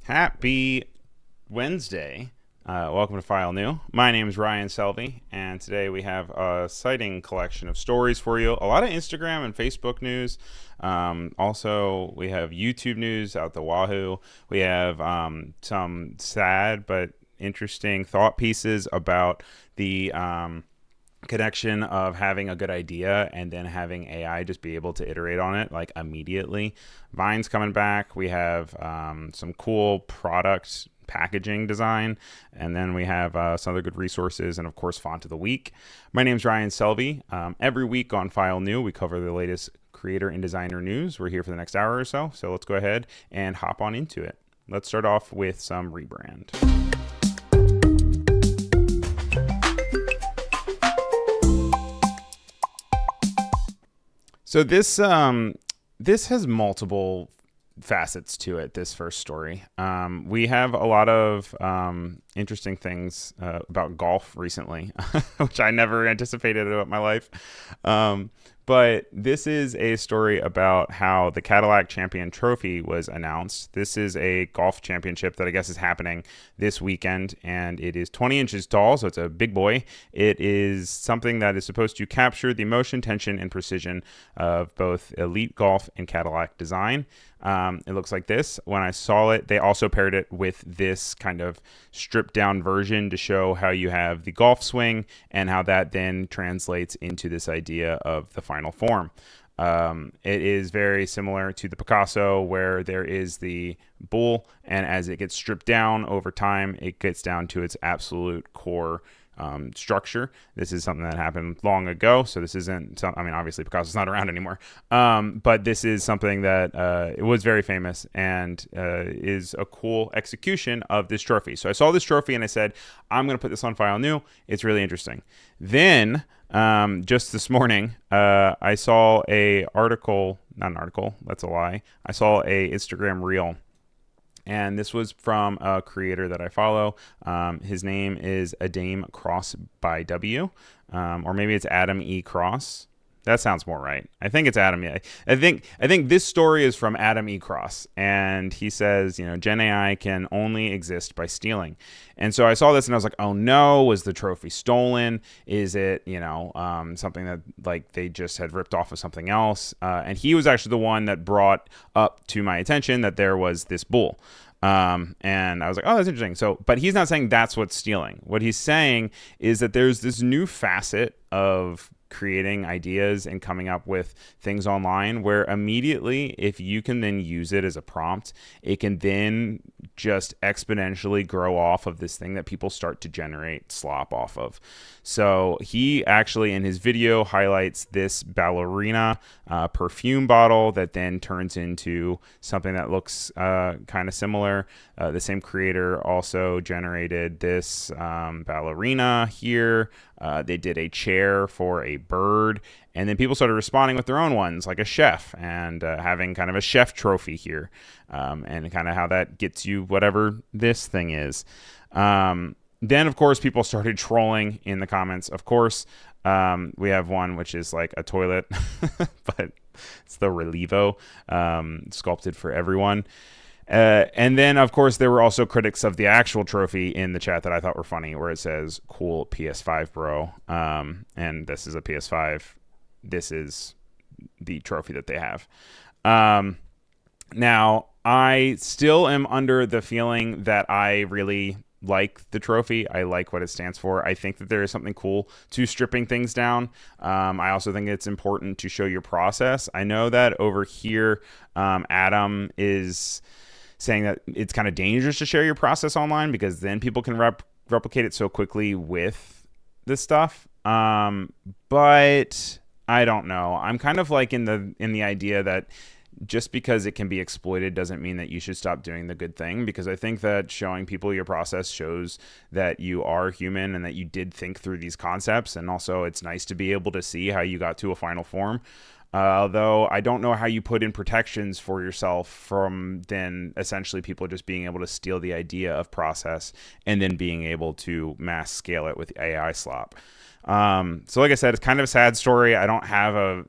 Happy Wednesday. Welcome to File New. My name is Ryan Selvy, and today we have a exciting collection of stories for you. A lot of Instagram and Facebook news. Also, we have YouTube news out the wahoo. We have some sad but interesting thought pieces about the connection of having a good idea and then having AI just be able to iterate on it like immediately. Vine's coming back. We have some cool product packaging design, and then we have some other good resources, and of course font of the week. My name's Ryan Selvy. Every week on File New we cover the latest creator and designer news. We're here for the next hour or so let's go ahead and hop on into it. Let's start off with some Rebrand. So this has multiple facets to it, this first story. We have a lot of interesting things about golf recently, which I never anticipated about my life. But this is a story about how the Cadillac Champion Trophy was announced. This is a golf championship that I guess is happening this weekend, and it is 20 inches tall, so it's a big boy. It is something that is supposed to capture the motion, tension, and precision of both elite golf and Cadillac design. It looks like this. When I saw it, they also paired it with this kind of stripped down version to show how you have the golf swing and how that then translates into this idea of the final form. It is very similar to the Picasso, where there is the bull, and as it gets stripped down over time, it gets down to its absolute core structure. This is something that happened long ago, so this isn't obviously Picasso's not around anymore, but this is something that it was very famous and is a cool execution of this trophy. So I saw this trophy and I said, I'm going to put this on File New. It's really interesting. Then just this morning, I saw not an article, that's a lie. I saw a Instagram reel. And this was from a creator that I follow. His name is Adam Cross by W, or maybe it's Adam E. Cross. That sounds more right. I think it's Adam. I think this story is from Adam E. Cross, and he says, Gen AI can only exist by stealing. And so I saw this and I was like, oh no, was the trophy stolen? Is it, something that like they just had ripped off of something else? And he was actually the one that brought up to my attention that there was this bull. And I was like, oh, that's interesting. So, but he's not saying that's what's stealing. What he's saying is that there's this new facet of creating ideas and coming up with things online where immediately, if you can then use it as a prompt, it can then just exponentially grow off of this thing that people start to generate slop off of. So he actually in his video highlights this ballerina perfume bottle that then turns into something that looks kind of similar. The same creator also generated this ballerina here. They did a chair for a bird, and then people started responding with their own ones, like a chef, and having kind of a chef trophy here, and kind of how that gets you whatever this thing is. Then, of course, people started trolling in the comments. Of course, we have one which is like a toilet, but it's the Relevo, sculpted for everyone. And then, of course, there were also critics of the actual trophy in the chat that I thought were funny, where it says, cool PS5, bro. And this is a PS5. This is the trophy that they have. Now, I still am under the feeling that I really like the trophy. I like what it stands for. I think that there is something cool to stripping things down. I also think it's important to show your process. I know that over here, Adam is saying that it's kind of dangerous to share your process online because then people can replicate it so quickly with this stuff. But I don't know. I'm kind of like in the idea that just because it can be exploited doesn't mean that you should stop doing the good thing, because I think that showing people your process shows that you are human and that you did think through these concepts. And also it's nice to be able to see how you got to a final form. Although I don't know how you put in protections for yourself from then essentially people just being able to steal the idea of process and then being able to mass scale it with AI slop. So like I said, it's kind of a sad story. I don't have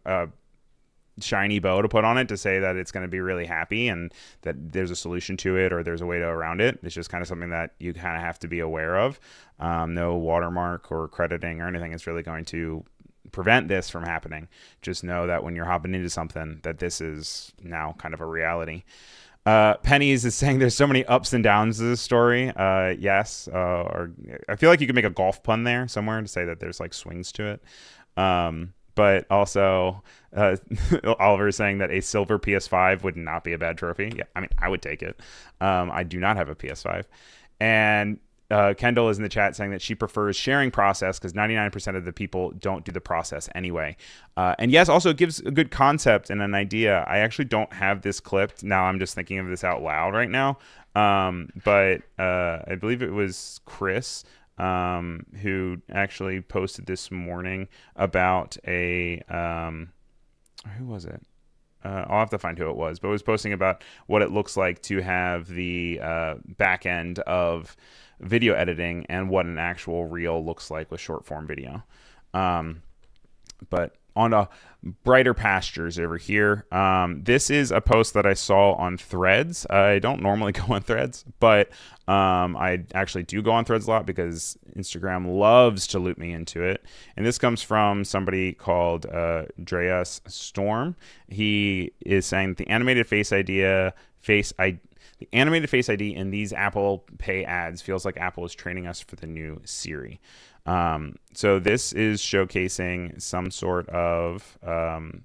shiny bow to put on it to say that it's going to be really happy and that there's a solution to it or there's a way to around it. It's just kind of something that you kind of have to be aware of. No watermark or crediting or anything is really going to prevent this from happening. Just know that when you're hopping into something, that this is now kind of a reality. Pennies is saying there's so many ups and downs to this story. Yes. Or I feel like you could make a golf pun there somewhere to say that there's like swings to it. But also, Oliver is saying that a silver PS5 would not be a bad trophy. Yeah, I mean, I would take it. I do not have a PS5. And Kendall is in the chat saying that she prefers sharing process because 99% of the people don't do the process anyway. And yes, also it gives a good concept and an idea. I actually don't have this clipped. Now I'm just thinking of this out loud right now. But I believe it was Chris who actually posted this morning about a who was it? I'll have to find who it was, but it was posting about what it looks like to have the back end of video editing and what an actual reel looks like with short form video. But on a brighter pastures over here, this is a post that I saw on Threads. I don't normally go on Threads, but I actually do go on Threads a lot because Instagram loves to loop me into it. And this comes from somebody called Dreas Storm. He is saying that the animated Face ID in these Apple Pay ads feels like Apple is training us for the new Siri. So this is showcasing some sort of kind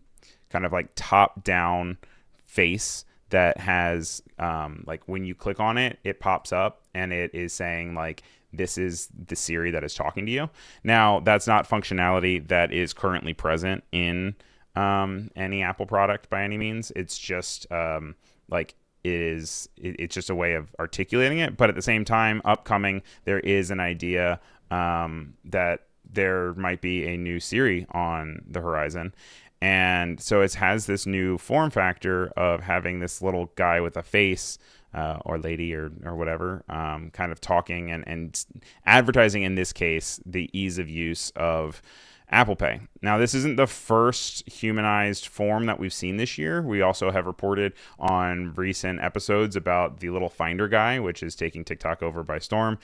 of like top-down face that has like when you click on it, it pops up and it is saying like, this is the Siri that is talking to you. Now, that's not functionality that is currently present in any Apple product by any means. It's just like it's just a way of articulating it. But at the same time, upcoming, there is an idea that there might be a new Siri on the horizon. And so it has this new form factor of having this little guy with a face or lady or whatever kind of talking and advertising, in this case, the ease of use of Apple Pay. Now, this isn't the first humanized form that we've seen this year. We also have reported on recent episodes about the little Finder guy, which is taking TikTok over by storm,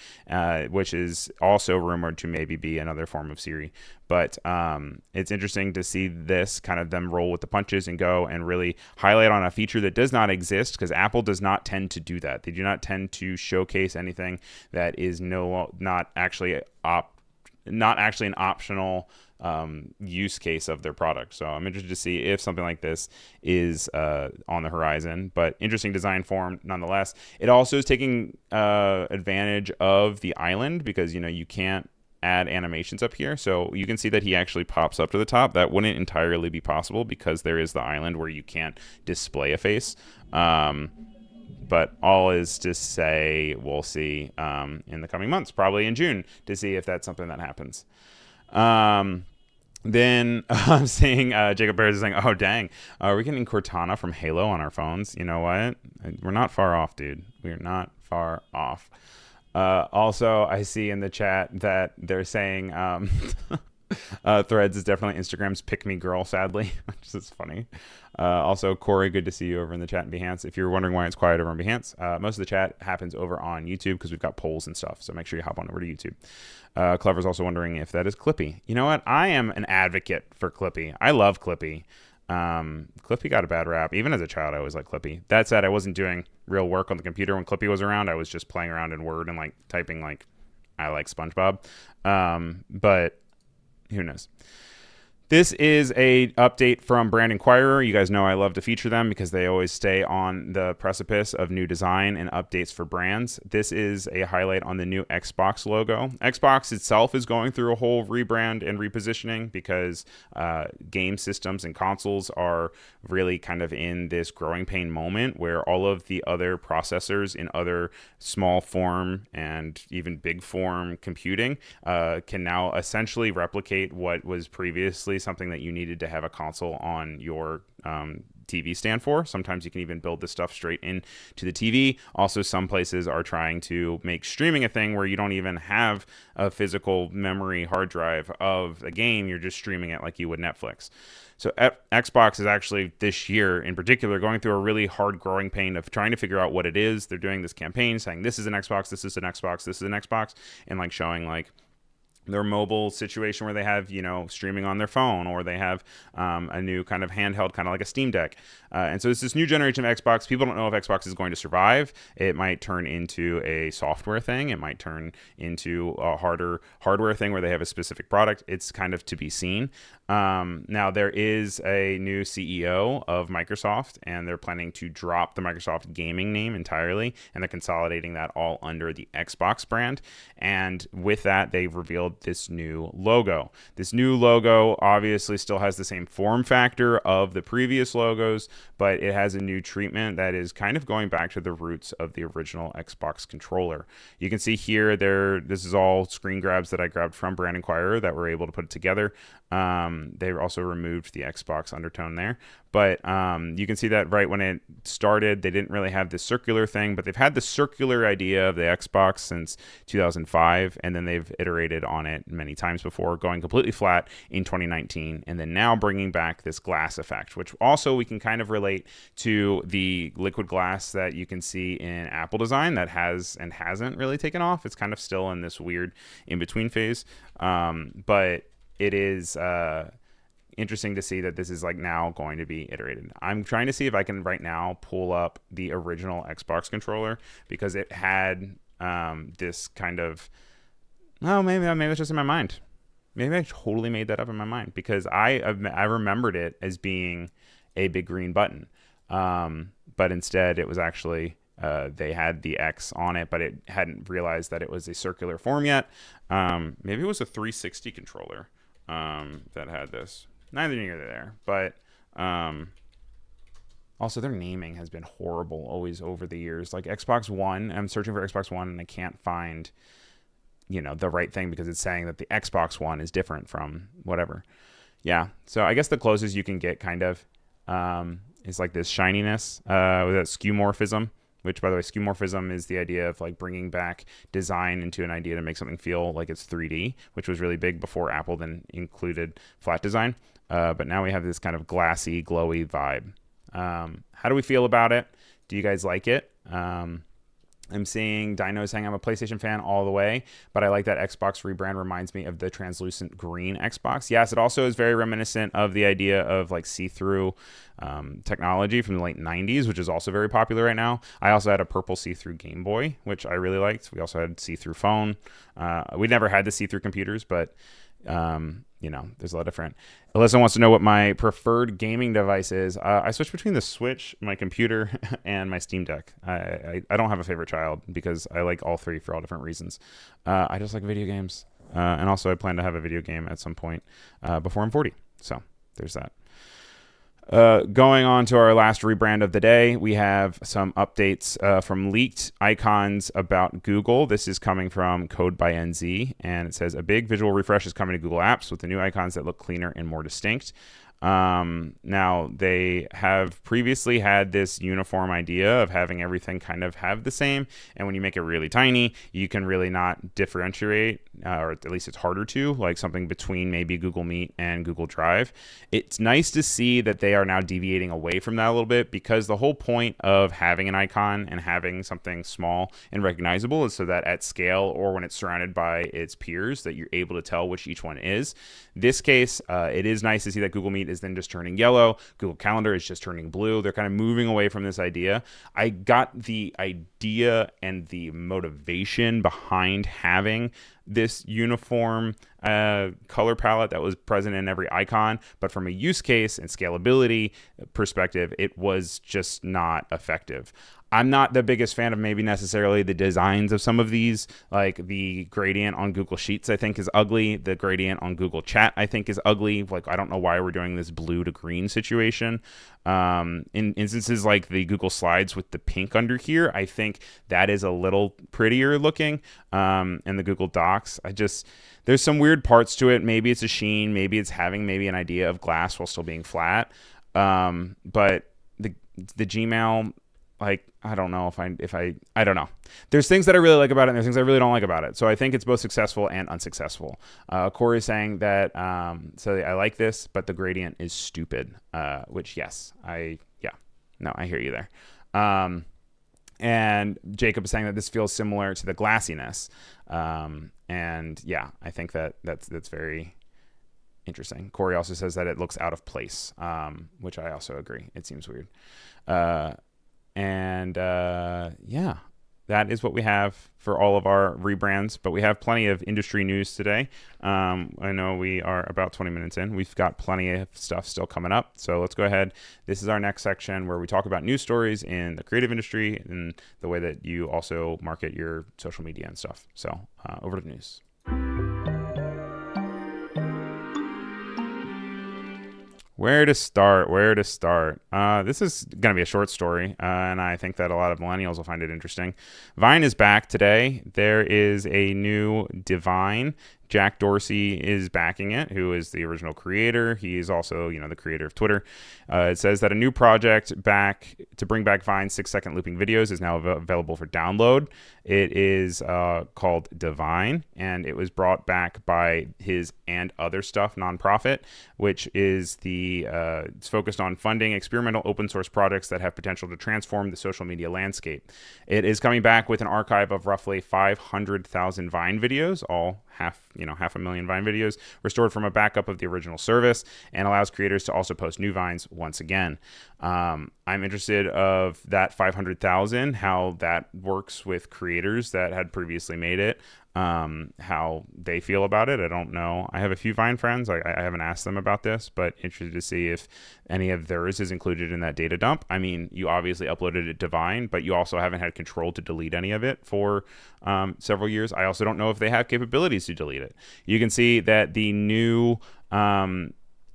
which is also rumored to maybe be another form of Siri. But it's interesting to see this kind of them roll with the punches and go and really highlight on a feature that does not exist, because Apple does not tend to do that. They do not tend to showcase anything that is not actually an optional use case of their product. So I'm interested to see if something like this is on the horizon, but interesting design form nonetheless. It also is taking advantage of the island, because you can't add animations up here. So you can see that he actually pops up to the top. That wouldn't entirely be possible because there is the island where you can't display a face. But all is to say, we'll see in the coming months, probably in June, to see if that's something that happens. Then I'm seeing Jacob Bears is saying, oh, dang, we're getting Cortana from Halo on our phones. You know what? We're not far off, dude. We're not far off. Also, I see in the chat that they're saying Threads is definitely Instagram's pick-me girl, sadly, which is funny. Also, Corey, good to see you over in the chat in Behance. If you're wondering why it's quiet over in Behance, most of the chat happens over on YouTube because we've got polls and stuff. So make sure you hop on over to YouTube. Clever's also wondering if that is Clippy. You know what? I am an advocate for Clippy. I love Clippy. Clippy got a bad rap. Even as a child, I always liked Clippy. That said, I wasn't doing real work on the computer when Clippy was around. I was just playing around in Word and like typing like, I like SpongeBob. But who knows? This is a update from Brand Inquirer. You guys know I love to feature them because they always stay on the precipice of new design and updates for brands. This is a highlight on the new Xbox logo. Xbox itself is going through a whole rebrand and repositioning because game systems and consoles are really kind of in this growing pain moment where all of the other processors in other small form and even big form computing can now essentially replicate what was previously something that you needed to have a console on your TV stand for. Sometimes you can even build this stuff straight into the TV. Also, some places are trying to make streaming a thing where you don't even have a physical memory hard drive of a game. You're just streaming it like you would Netflix. So Xbox is actually this year in particular going through a really hard growing pain of trying to figure out what it is. They're doing this campaign saying this is an Xbox, this is an Xbox, this is an Xbox, and like showing like their mobile situation where they have, streaming on their phone, or they have a new kind of handheld, kind of like a Steam Deck. And so it's this new generation of Xbox. People don't know if Xbox is going to survive. It might turn into a software thing. It might turn into a harder hardware thing where they have a specific product. It's kind of to be seen. Now, there is a new CEO of Microsoft, and they're planning to drop the Microsoft gaming name entirely, and they're consolidating that all under the Xbox brand. And with that, they've revealed this new logo. This new logo obviously still has the same form factor of the previous logos, but it has a new treatment that is kind of going back to the roots of the original Xbox controller. You can see here, this is all screen grabs that I grabbed from Brand Inquirer that were able to put it together. They also removed the Xbox undertone there, but you can see that right when it started, they didn't really have this circular thing, but they've had the circular idea of the Xbox since 2005, and then they've iterated on it many times before, going completely flat in 2019, and then now bringing back this glass effect, which also we can kind of relate to the liquid glass that you can see in Apple design that has and hasn't really taken off. It's kind of still in this weird in-between phase, but it is interesting to see that this is like now going to be iterated. I'm trying to see if I can right now pull up the original Xbox controller, because it had this kind of, maybe it's just in my mind. Maybe I totally made that up in my mind, because I remembered it as being a big green button, but instead it was actually they had the X on it, but it hadn't realized that it was a circular form yet. Maybe it was a 360 controller that had this. Neither near there, but also their naming has been horrible always over the years. Like Xbox One, I'm searching for Xbox One and I can't find the right thing, because it's saying that the Xbox One is different from whatever. Yeah, so I guess the closest you can get kind of is like this shininess with that skeuomorphism, which, by the way, skeuomorphism is the idea of like bringing back design into an idea to make something feel like it's 3D, which was really big before Apple then included flat design. But now we have this kind of glassy, glowy vibe. How do we feel about it? Do you guys like it? I'm seeing Dino saying I'm a PlayStation fan all the way, but I like that Xbox rebrand reminds me of the translucent green Xbox. Yes, it also is very reminiscent of the idea of like see-through technology from the late 90s, which is also very popular right now. I also had a purple see-through Game Boy, which I really liked. We also had see-through phone. We never had the see-through computers, but there's a lot different. Alyssa wants to know what my preferred gaming device is. I switch between the Switch, my computer, and my Steam Deck. I don't have a favorite child, because I like all three for all different reasons. I just like video games. And also I plan to have a video game at some point before I'm 40. So there's that. Going on to our last rebrand of the day, we have some updates from leaked icons about Google. This is coming from Code by NZ, and it says a big visual refresh is coming to Google Apps with the new icons that look cleaner and more distinct. Now, they have previously had this uniform idea of having everything kind of have the same, and when you make it really tiny, you can really not differentiate, or at least it's harder to, like something between maybe Google Meet and Google Drive. It's nice to see that they are now deviating away from that a little bit, because the whole point of having an icon and having something small and recognizable is so that at scale, or when it's surrounded by its peers, that you're able to tell which each one is. This case, it is nice to see that Google Meet is then just turning yellow. Google Calendar is just turning blue. They're kind of moving away from this idea. I got the idea and the motivation behind having this uniform color palette that was present in every icon, but from a use case and scalability perspective, it was just not effective. I'm not the biggest fan of maybe necessarily the designs of some of these, like the gradient on Google Sheets I think is ugly. The gradient on Google Chat I think is ugly. Like, I don't know why we're doing this blue to green situation. In instances like the Google Slides with the pink under here, I think that is a little prettier looking. And the Google Docs, there's some weird parts to it. Maybe it's a sheen, maybe it's having maybe an idea of glass while still being flat. But the Gmail, like, I don't know I don't know. There's things that I really like about it, and there's things I really don't like about it. So I think it's both successful and unsuccessful. Corey is saying that, so I like this, but the gradient is stupid, which, yes, I hear you there. And Jacob is saying that this feels similar to the glassiness. And yeah, I think that's very interesting. Corey also says that it looks out of place, which I also agree. It seems weird. Yeah, that is what we have for all of our rebrands, but we have plenty of industry news today. I know we are about 20 minutes in. We've got plenty of stuff still coming up. So let's go ahead. This is our next section where we talk about news stories in the creative industry and the way that you also market your social media and stuff. So over to the news. Where to start? This is going to be a short story, and I think that a lot of millennials will find it interesting. Vine is back today. There is a new Divine. Jack Dorsey is backing it, who is the original creator. He is also, the creator of Twitter. It says that a new project to bring back Vine's 6-second looping videos is now available for download. It is called Divine, and it was brought back by his And Other Stuff nonprofit, which is it's focused on funding experimental open source projects that have potential to transform the social media landscape. It is coming back with an archive of roughly 500,000 Vine videos, all half a million Vine videos restored from a backup of the original service, and allows creators to also post new Vines once again. I'm interested of that 500,000, how that works with creators that had previously made it, how they feel about it. I don't know. I have a few Vine friends. I haven't asked them about this, but interested to see if any of theirs is included in that data dump. I mean, you obviously uploaded it to Vine, but you also haven't had control to delete any of it for several years. I also don't know if they have capabilities to delete it. You can see that the new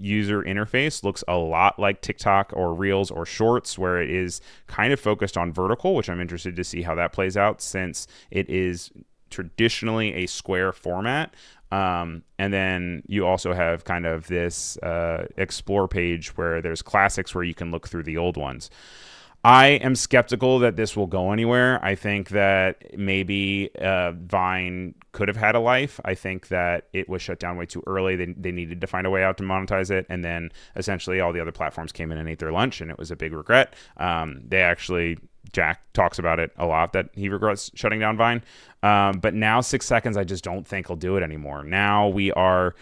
user interface looks a lot like TikTok or Reels or Shorts, where it is kind of focused on vertical, which I'm interested to see how that plays out, since it is traditionally a square format. And then you also have kind of this explore page where there's classics where you can look through the old ones. I am skeptical that this will go anywhere. I think that maybe Vine could have had a life. I think that it was shut down way too early. They needed to find a way out to monetize it. And then essentially all the other platforms came in and ate their lunch, and it was a big regret. Jack talks about it a lot, that he regrets shutting down Vine. But now 6 seconds, I just don't think he'll do it anymore. Now we are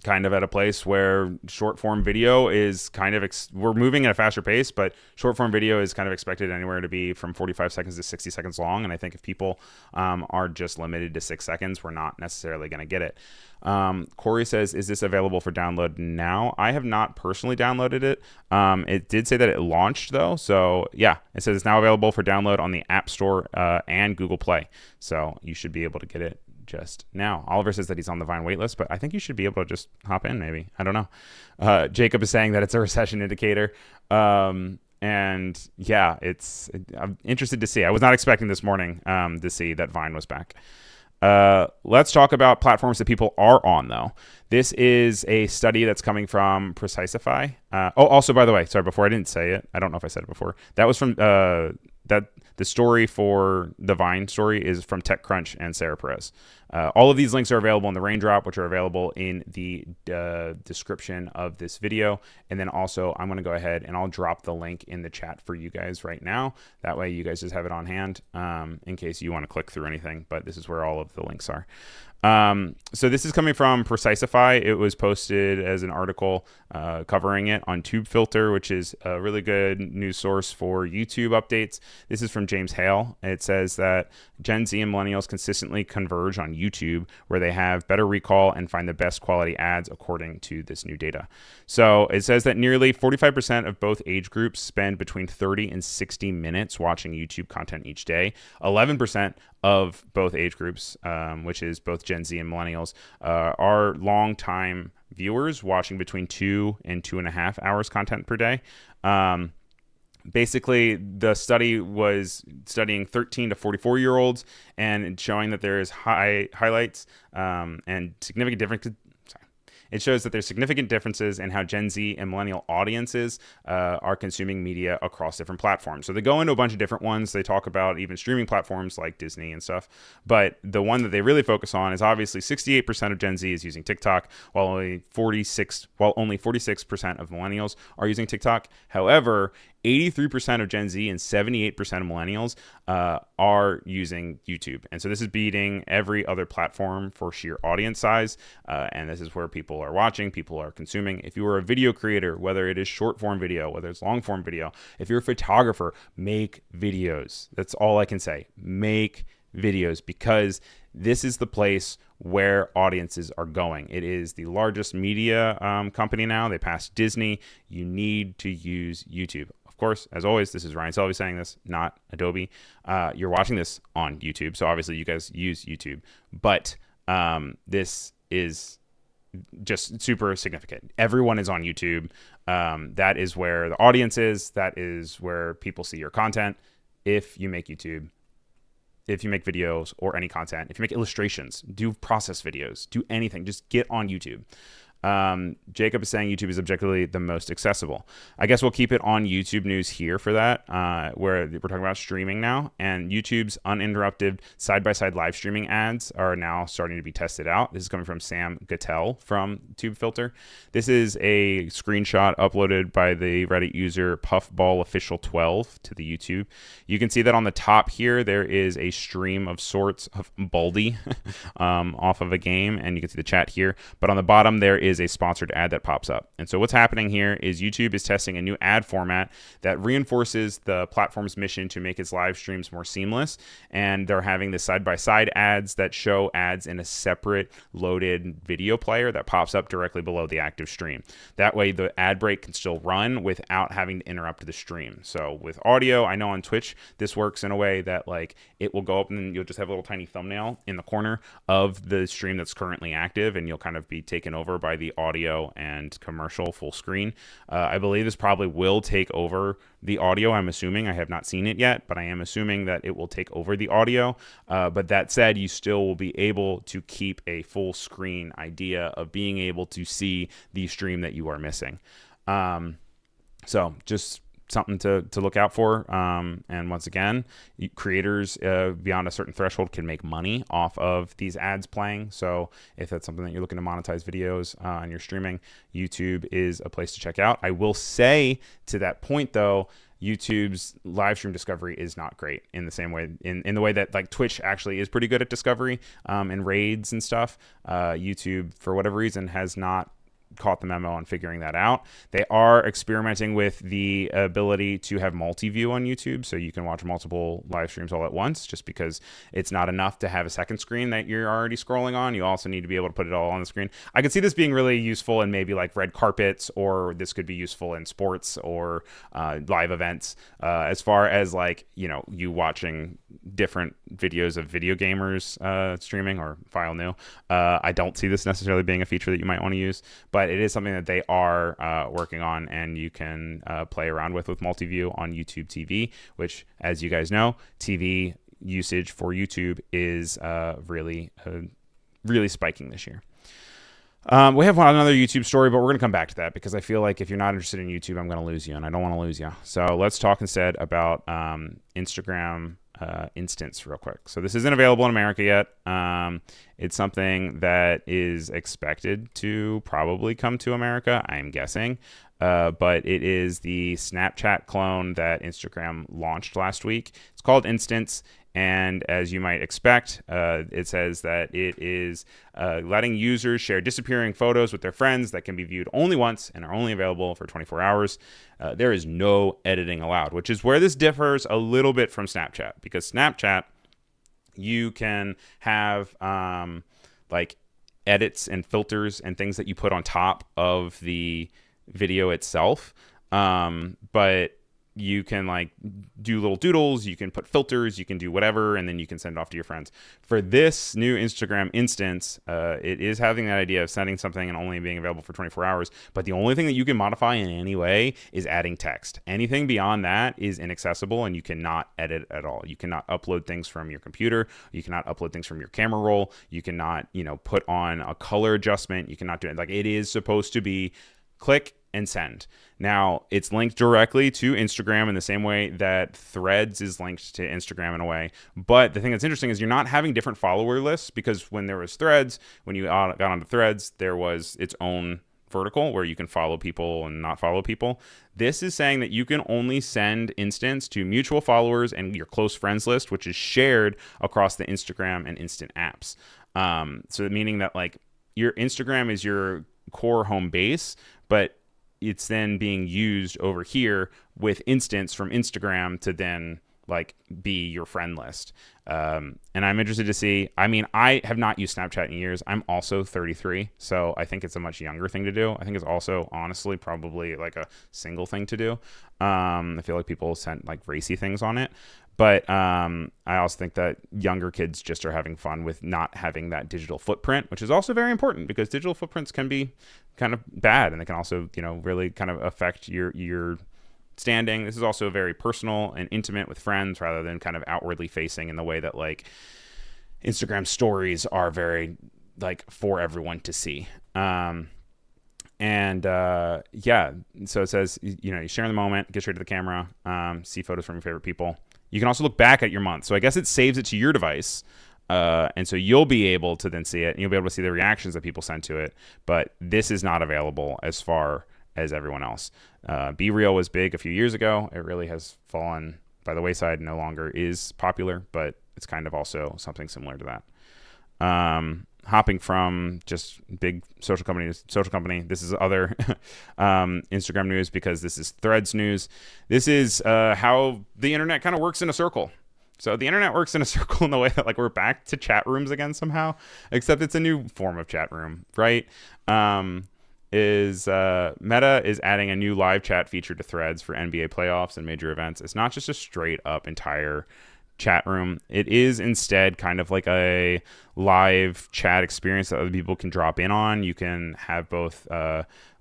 kind of at a place where short form video is kind of we're moving at a faster pace, but short form video is kind of expected anywhere to be from 45 seconds to 60 seconds long. And I think if people are just limited to 6 seconds, we're not necessarily going to get it. Corey says, is this available for download now? I have not personally downloaded it. It did say that it launched though. So yeah, it says it's now available for download on the App Store and Google Play. So you should be able to get it just now. Oliver says that he's on the Vine waitlist, but I think you should be able to just hop in maybe. I don't know. Jacob is saying that it's a recession indicator. And yeah, I'm interested to see. I was not expecting this morning to see that Vine was back. Let's talk about platforms that people are on, though. This is a study that's coming from Precisify. Also, by the way, sorry, before I didn't say it. I don't know if I said it before. That was from the story for the Vine story is from TechCrunch and Sarah Perez. All of these links are available in the Raindrop, which are available in the description of this video. And then also, I'm going to go ahead and I'll drop the link in the chat for you guys right now. That way you guys just have it on hand in case you want to click through anything. But this is where all of the links are. So this is coming from Precisify. It was posted as an article covering it on TubeFilter, which is a really good news source for YouTube updates. This is from James Hale. It says that Gen Z and millennials consistently converge on YouTube, where they have better recall and find the best quality ads, according to this new data. So it says that nearly 45% of both age groups spend between 30 and 60 minutes watching YouTube content each day. 11% of both age groups, which is both Gen Z and millennials, are long-time viewers, watching between 2 and 2.5 hours content per day. Basically, the study was studying 13 to 44-year-olds and showing that there is highlights and significant difference. it shows that there's significant differences in how Gen Z and millennial audiences are consuming media across different platforms. So they go into a bunch of different ones. They talk about even streaming platforms like Disney and stuff. But the one that they really focus on is obviously 68% of Gen Z is using TikTok, while only 46% of millennials are using TikTok. However, 83% of Gen Z and 78% of millennials are using YouTube. And so this is beating every other platform for sheer audience size. And this is where people are watching, people are consuming. If you are a video creator, whether it is short form video, whether it's long form video, if you're a photographer, make videos. That's all I can say. Make videos, because this is the place where audiences are going. It is the largest media company now. They passed Disney. You need to use YouTube. Of course, as always, this is Ryan Selvy saying this, not Adobe. You're watching this on YouTube, so obviously you guys use YouTube. But this is just super significant. Everyone is on YouTube. That is where the audience is. That is where people see your content. If you make YouTube, if you make videos or any content, if you make illustrations, do process videos, do anything, just get on YouTube. Jacob is saying YouTube is objectively the most accessible. I guess we'll keep it on YouTube news here for that, where we're talking about streaming now, and YouTube's uninterrupted side-by-side live streaming ads are now starting to be tested out. This is coming from Sam Gattel from TubeFilter. This is a screenshot uploaded by the Reddit user PuffballOfficial12 to the YouTube. You can see that on the top here, there is a stream of sorts of Baldy off of a game, and you can see the chat here. But on the bottom, there is a sponsored ad that pops up. And so what's happening here is YouTube is testing a new ad format that reinforces the platform's mission to make its live streams more seamless. And they're having the side-by-side ads that show ads in a separate loaded video player that pops up directly below the active stream. That way the ad break can still run without having to interrupt the stream. So with audio, I know on Twitch, this works in a way that like it will go up and you'll just have a little tiny thumbnail in the corner of the stream that's currently active, and you'll kind of be taken over by the audio and commercial full screen. I believe this probably will take over the audio. I'm assuming. I have not seen it yet, but I am assuming that it will take over the audio. But that said, you still will be able to keep a full screen idea of being able to see the stream that you are missing. So just something to look out for. And once again, creators beyond a certain threshold can make money off of these ads playing. So if that's something that you're looking to monetize videos and you're streaming, YouTube is a place to check out. I will say to that point though, YouTube's live stream discovery is not great in the same way, in the way that like Twitch actually is pretty good at discovery and raids and stuff. YouTube, for whatever reason, has not caught the memo on figuring that out. They are experimenting with the ability to have multi-view on YouTube, so you can watch multiple live streams all at once, just because it's not enough to have a second screen that you're already scrolling on. You also need to be able to put it all on the screen. I could see this being really useful in maybe like red carpets, or this could be useful in sports or live events. As far as like, you know, you watching different videos of video gamers streaming or file new, I don't see this necessarily being a feature that you might want to use, but it is something that they are working on, and you can play around with Multiview on YouTube TV, which, as you guys know, TV usage for YouTube is really spiking this year. We have another YouTube story, but we're going to come back to that because I feel like if you're not interested in YouTube, I'm going to lose you, and I don't want to lose you. So let's talk instead about Instagram instance real quick. So this isn't available in America yet. It's something that is expected to probably come to America, I'm guessing. But it is the Snapchat clone that Instagram launched last week. It's called Instance. And as you might expect, it says that it is letting users share disappearing photos with their friends that can be viewed only once and are only available for 24 hours. There is no editing allowed, which is where this differs a little bit from Snapchat, because Snapchat, you can have like edits and filters and things that you put on top of the video itself. But you can like do little doodles, you can put filters, you can do whatever, and then you can send it off to your friends. For this new Instagram instance, it is having that idea of sending something and only being available for 24 hours. But the only thing that you can modify in any way is adding text. Anything beyond that is inaccessible, and you cannot edit at all. You cannot upload things from your computer. You cannot upload things from your camera roll. You cannot, put on a color adjustment. You cannot do it. Like, it is supposed to be click and send. Now, it's linked directly to Instagram in the same way that Threads is linked to Instagram in a way. But the thing that's interesting is you're not having different follower lists, because when there was Threads, when you got onto Threads, there was its own vertical where you can follow people and not follow people. This is saying that you can only send instants to mutual followers and your close friends list, which is shared across the Instagram and Instant apps. So meaning that like your Instagram is your core home base, but it's then being used over here with instants from Instagram to then like be your friend list. And I'm interested to see, I have not used Snapchat in years. I'm also 33, so I think it's a much younger thing to do. I think it's also honestly probably like a single thing to do. I feel like people sent like racy things on it. But I also think that younger kids just are having fun with not having that digital footprint, which is also very important, because digital footprints can be kind of bad, and they can also, really kind of affect your standing. This is also very personal and intimate with friends rather than kind of outwardly facing in the way that like Instagram stories are very like for everyone to see. So it says, you share in the moment, get straight to the camera, see photos from your favorite people. You can also look back at your month. So I guess it saves it to your device. And so you'll be able to then see it, and you'll be able to see the reactions that people send to it. But this is not available as far as everyone else. Be Real was big a few years ago. It really has fallen by the wayside, no longer is popular, but it's kind of also something similar to that. Hopping from just big social company to social company. This is other Instagram news, because this is Threads news. This is how the internet kind of works in a circle. So the internet works in a circle in the way that like we're back to chat rooms again somehow, except it's a new form of chat room, right? Meta is adding a new live chat feature to Threads for NBA playoffs and major events. It's not just a straight up entire chat room. It is instead kind of like a live chat experience that other people can drop in on. You can have both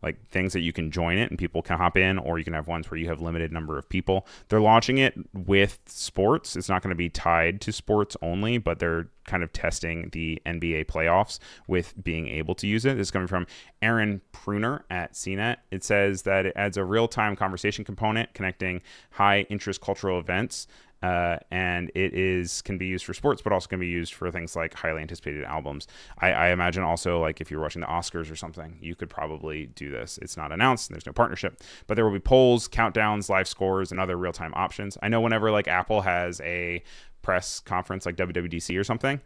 like things that you can join it and people can hop in, or you can have ones where you have limited number of people. They're launching it with sports. It's not going to be tied to sports only, but they're kind of testing the NBA playoffs with being able to use it. This is coming from Aaron Pruner at CNET. It says that it adds a real-time conversation component connecting high-interest cultural events. And it can be used for sports, but also can be used for things like highly anticipated albums. I imagine also, like if you're watching the Oscars or something, you could probably do this. It's not announced, and there's no partnership, but there will be polls, countdowns, live scores, and other real-time options. I know whenever like Apple has a press conference like WWDC or something,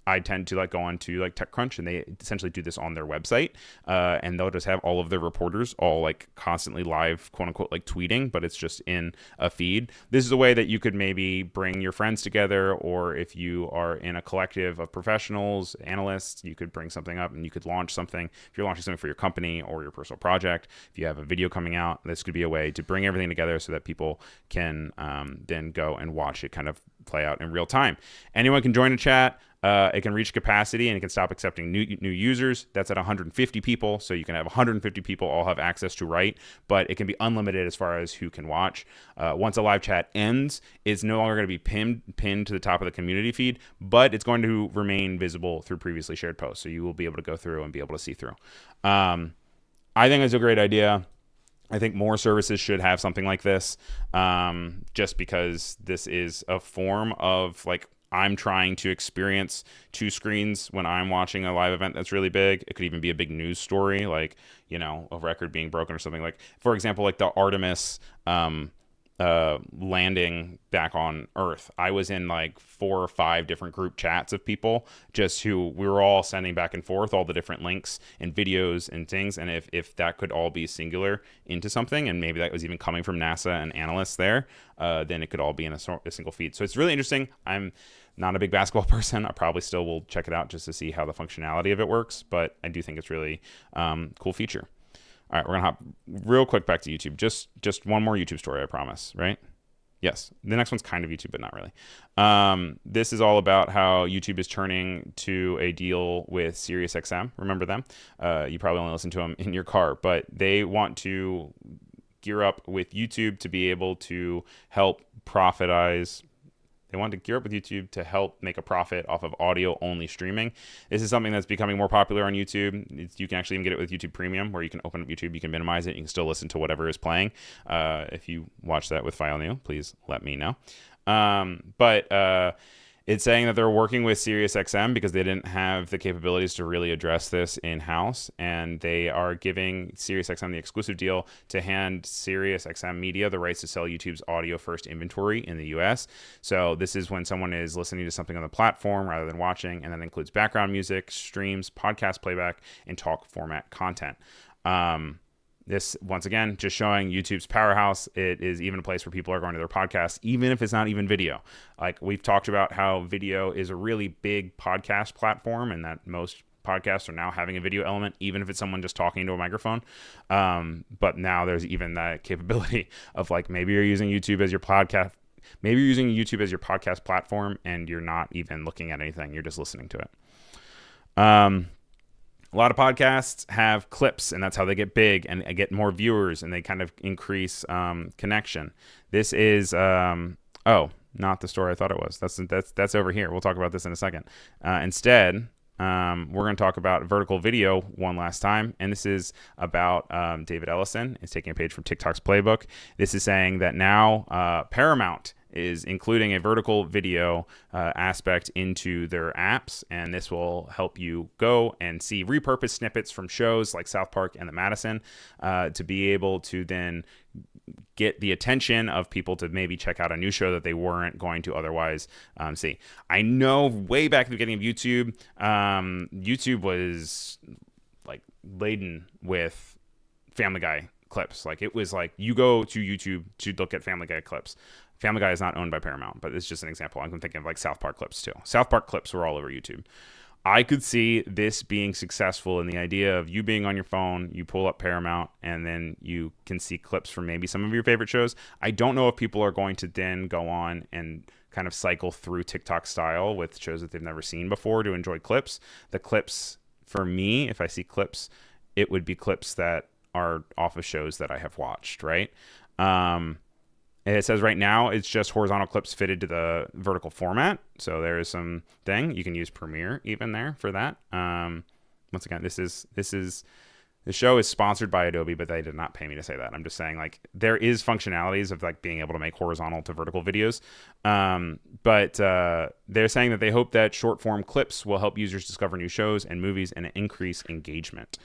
I tend to like go on to like TechCrunch, and they essentially do this on their website, and they'll just have all of their reporters all like constantly live, quote unquote, like tweeting, but it's just in a feed. This is a way that you could maybe bring your friends together, or if you are in a collective of professionals, analysts, you could bring something up and you could launch something. If you're launching something for your company or your personal project, if you have a video coming out, this could be a way to bring everything together so that people can then go and watch it kind of play out in real time. Anyone can join a chat. It can reach capacity, and it can stop accepting new users. That's at 150 people, so you can have 150 people all have access to write, but it can be unlimited as far as who can watch. Once a live chat ends, it's no longer going to be pinned to the top of the community feed, but it's going to remain visible through previously shared posts, so you will be able to go through and be able to see through. I think it's a great idea. I think more services should have something like this, just because this is a form of like, I'm trying to experience two screens when I'm watching a live event that's really big. It could even be a big news story, like, a record being broken or something. Like, for example, like the Artemis landing back on Earth. I was in like 4 or 5 different group chats of people just who we were all sending back and forth all the different links and videos and things. And if that could all be singular into something, and maybe that was even coming from NASA and analysts there, then it could all be in a single feed. So it's really interesting. I'm not a big basketball person. I probably still will check it out just to see how the functionality of it works, but I do think it's really cool feature. All right, we're gonna hop real quick back to YouTube. Just one more YouTube story, I promise. Right? Yes. The next one's kind of YouTube, but not really. This is all about how YouTube is turning to a deal with SiriusXM. Remember them? You probably only listen to them in your car, but they want to gear up with YouTube to be able to help profitize. They want to gear up with YouTube to help make a profit off of audio-only streaming. This is something that's becoming more popular on YouTube. You can actually even get it with YouTube Premium, where you can open up YouTube, you can minimize it, you can still listen to whatever is playing. If you watch that with File New, please let me know. But it's saying that they're working with SiriusXM because they didn't have the capabilities to really address this in-house, and they are giving SiriusXM the exclusive deal to hand SiriusXM Media the rights to sell YouTube's audio-first inventory in the U.S. So this is when someone is listening to something on the platform rather than watching, and that includes background music, streams, podcast playback, and talk format content. This, once again, just showing YouTube's powerhouse. It is even a place where people are going to their podcasts, even if it's not even video. Like, we've talked about how video is a really big podcast platform, and that most podcasts are now having a video element, even if it's someone just talking to a microphone. But now there's even that capability of, like, maybe you're using YouTube as your podcast. Maybe you're using YouTube as your podcast platform, and you're not even looking at anything. You're just listening to it. A lot of podcasts have clips, and that's how they get big and get more viewers, and they kind of increase connection. This is not the story I thought it was. That's over here. We'll talk about this in a second. Instead, we're going to talk about vertical video one last time, and this is about David Ellison. It's taking a page from TikTok's playbook. This is saying that now Paramount is including a vertical video aspect into their apps, and this will help you go and see repurposed snippets from shows like South Park and The Madison to be able to then get the attention of people to maybe check out a new show that they weren't going to otherwise see. I know way back at the beginning of YouTube, YouTube was like laden with Family Guy clips. Like, it was like you go to YouTube to look at Family Guy clips. Family Guy is not owned by Paramount, but it's just an example. I'm thinking of like South Park clips too. South Park clips were all over YouTube. I could see this being successful in the idea of you being on your phone, you pull up Paramount, and then you can see clips from maybe some of your favorite shows. I don't know if people are going to then go on and kind of cycle through TikTok style with shows that they've never seen before to enjoy clips. The clips, for me, if I see clips, it would be clips that are off of shows that I have watched, right? It says right now it's just horizontal clips fitted to the vertical format. So there is some thing. You can use Premiere even there for that. Once again, the show is sponsored by Adobe, but they did not pay me to say that. I'm just saying, like, there is functionalities of like being able to make horizontal to vertical videos. But they're saying that they hope that short form clips will help users discover new shows and movies and increase engagement.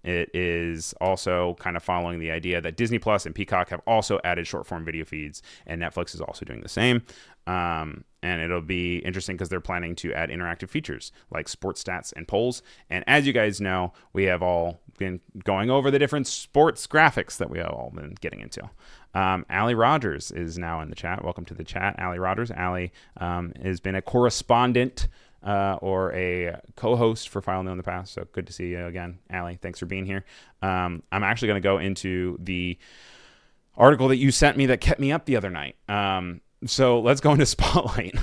It is also kind of following the idea that Disney Plus and Peacock have also added short form video feeds, and Netflix is also doing the same. And it'll be interesting because they're planning to add interactive features like sports stats and polls. And as you guys know, we have all been going over the different sports graphics that we have all been getting into. Allie Rogers is now in the chat. Welcome to the chat, Allie Rogers. Allie has been a correspondent or a co-host for File New in the past. So good to see you again, Allie. Thanks for being here. I'm actually going to go into the article that you sent me that kept me up the other night. So let's go into Spotlight.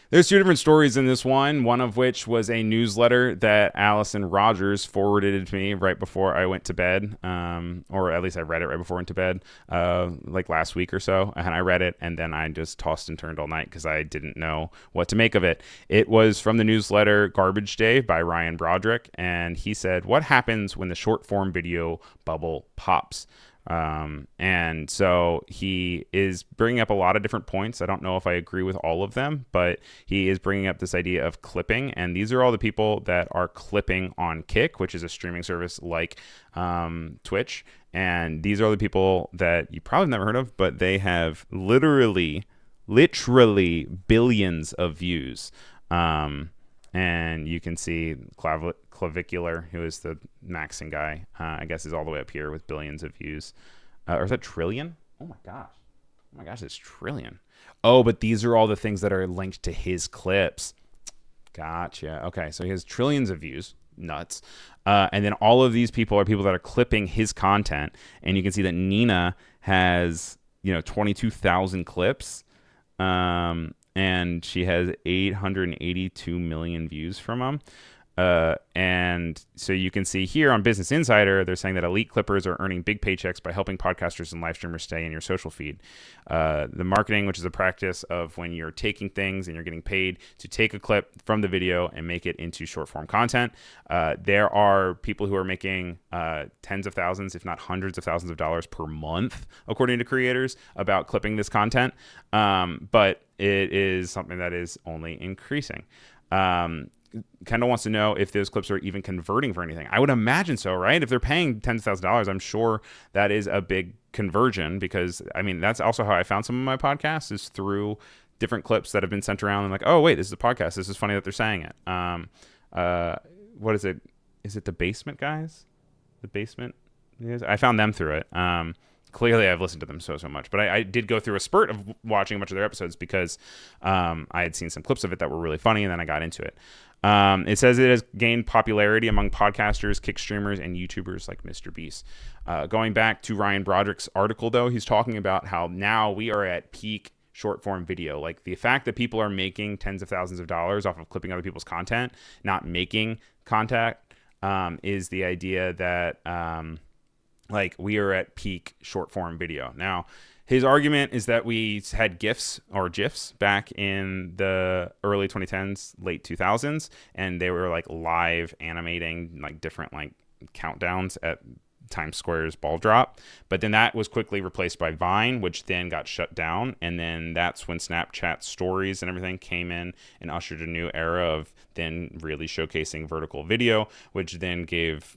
There's two different stories in this one of which was a newsletter that Allison Rogers forwarded to me right before I went to bed, or at least I read it right before I went to bed, like last week or so, and I read it, and then I just tossed and turned all night because I didn't know what to make of it. It was from the newsletter Garbage Day by Ryan Broderick, and he said, "What happens when the short form video bubble pops?" And so he is bringing up a lot of different points. I don't know if I agree with all of them, but he is bringing up this idea of clipping. And these are all the people that are clipping on Kick, which is a streaming service like Twitch. And these are the people that you probably never heard of, but they have literally billions of views. And you can see Clavicular, who is the maxing guy, I guess is all the way up here with billions of views. Or is that trillion? Oh my gosh, it's trillion. Oh, but these are all the things that are linked to his clips. Gotcha. Okay, so he has trillions of views. Nuts. And then all of these people are people that are clipping his content, and you can see that Nina has 22,000 clips, and she has 882 million views from them. And so you can see here on Business Insider, they're saying that elite clippers are earning big paychecks by helping podcasters and live streamers stay in your social feed. The marketing, which is a practice of when you're taking things and you're getting paid to take a clip from the video and make it into short form content. There are people who are making tens of thousands, if not hundreds of thousands of dollars per month, according to creators, about clipping this content. But it is something that is only increasing. Kendall wants to know if those clips are even converting for anything. I would imagine so, right? If they're paying tens of thousands of dollars, I'm sure that is a big conversion, because I mean, that's also how I found some of my podcasts, is through different clips that have been sent around and like, oh wait, this is a podcast. This is funny that they're saying it. What is it? Is it The Basement Guys? The Basement? I found them through it. Clearly I've listened to them so much, but I did go through a spurt of watching a bunch of their episodes because I had seen some clips of it that were really funny, and then I got into it. It says it has gained popularity among podcasters, kick streamers, and YouTubers like Mr. Beast. Going back to Ryan Broderick's article, though, he's talking about how now we are at peak short form video. Like the fact that people are making tens of thousands of dollars off of clipping other people's content, not making content, is the idea that like we are at peak short form video. Now, his argument is that we had GIFs or GIFs back in the early 2010s, late 2000s, and they were like live animating like different like countdowns at Times Square's ball drop. But then that was quickly replaced by Vine, which then got shut down. And then that's when Snapchat stories and everything came in and ushered a new era of then really showcasing vertical video, which then gave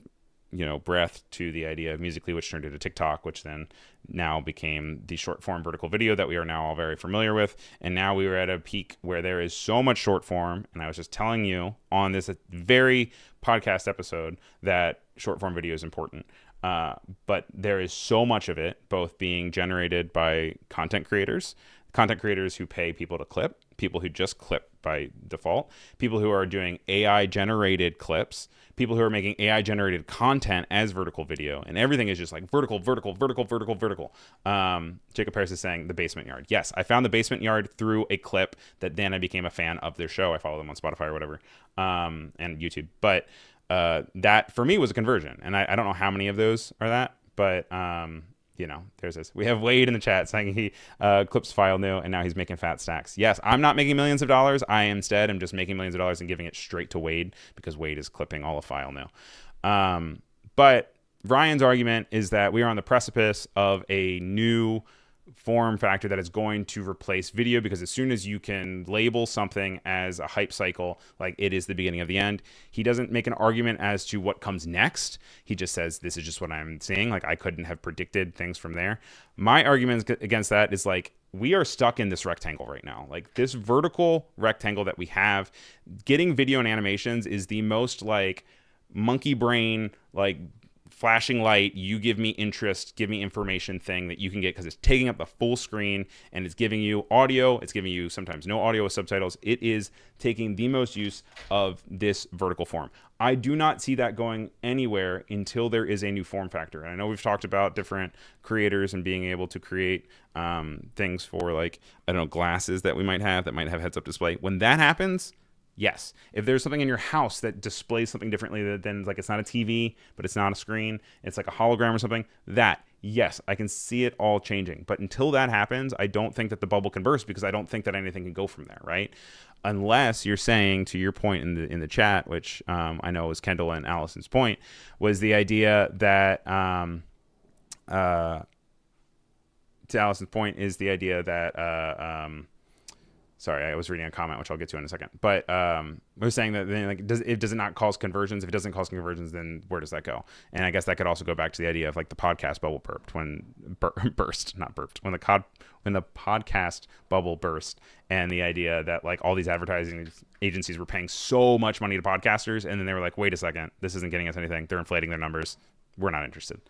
breath to the idea of Musical.ly, which turned into TikTok, which then now became the short form vertical video that we are now all very familiar with. And now we are at a peak where there is so much short form. And I was just telling you on this very podcast episode that short form video is important. But there is so much of it, both being generated by content creators who pay people to clip, people who just clip by default, people who are doing AI generated clips, people who are making AI generated content as vertical video, and everything is just like vertical. Jacob Harris is saying The Basement Yard. Yes, I found The Basement Yard through a clip that then I became a fan of their show. I follow them on Spotify or whatever, and YouTube. But that for me was a conversion, and I don't know how many of those are that, but there's this. We have Wade in the chat saying he clips file new and now he's making fat stacks. Yes, I'm not making millions of dollars. I instead am just making millions of dollars and giving it straight to Wade because Wade is clipping all of file new. But Ryan's argument is that we are on the precipice of a new form factor that is going to replace video, because as soon as you can label something as a hype cycle, like it is the beginning of the end. He doesn't make an argument as to what comes next. He just says, this is just what I'm seeing. Like I couldn't have predicted things from there. My argument against that is like, we are stuck in this rectangle right now. Like this vertical rectangle that we have, getting video and animations is the most like monkey brain, like flashing light, you give me interest, give me information thing that you can get, because it's taking up the full screen and it's giving you audio. It's giving you sometimes no audio with subtitles. It is taking the most use of this vertical form. I do not see that going anywhere until there is a new form factor. And I know we've talked about different creators and being able to create things for like, I don't know, glasses that we might have that might have heads up display. When that happens, yes. If there's something in your house that displays something differently than like it's not a TV, but it's not a screen, it's like a hologram or something, that, yes, I can see it all changing. But until that happens, I don't think that the bubble can burst, because I don't think that anything can go from there, right? Unless you're saying, to your point in the chat, which I know was Kendall and Allison's point, was the idea that to Allison's point is the idea that sorry, I was reading a comment, which I'll get to in a second. But we're saying that then, like, does it not cause conversions? If it doesn't cause conversions, then where does that go? And I guess that could also go back to the idea of like the podcast bubble burst, when the podcast bubble burst, and the idea that like all these advertising agencies were paying so much money to podcasters, and then they were like, wait a second, this isn't getting us anything. They're inflating their numbers. We're not interested.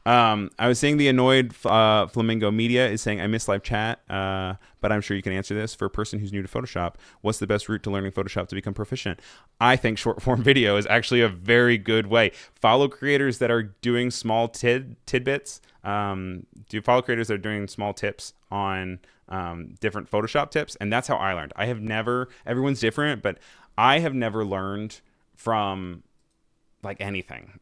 I was saying the annoyed Flamingo Media is saying, I miss live chat, but I'm sure you can answer this. For a person who's new to Photoshop, what's the best route to learning Photoshop to become proficient? I think short form video is actually a very good way. Follow creators that are doing small tidbits. Do follow creators that are doing small tips on different Photoshop tips. And that's how I learned. I have never, everyone's different, but I have never learned from like anything.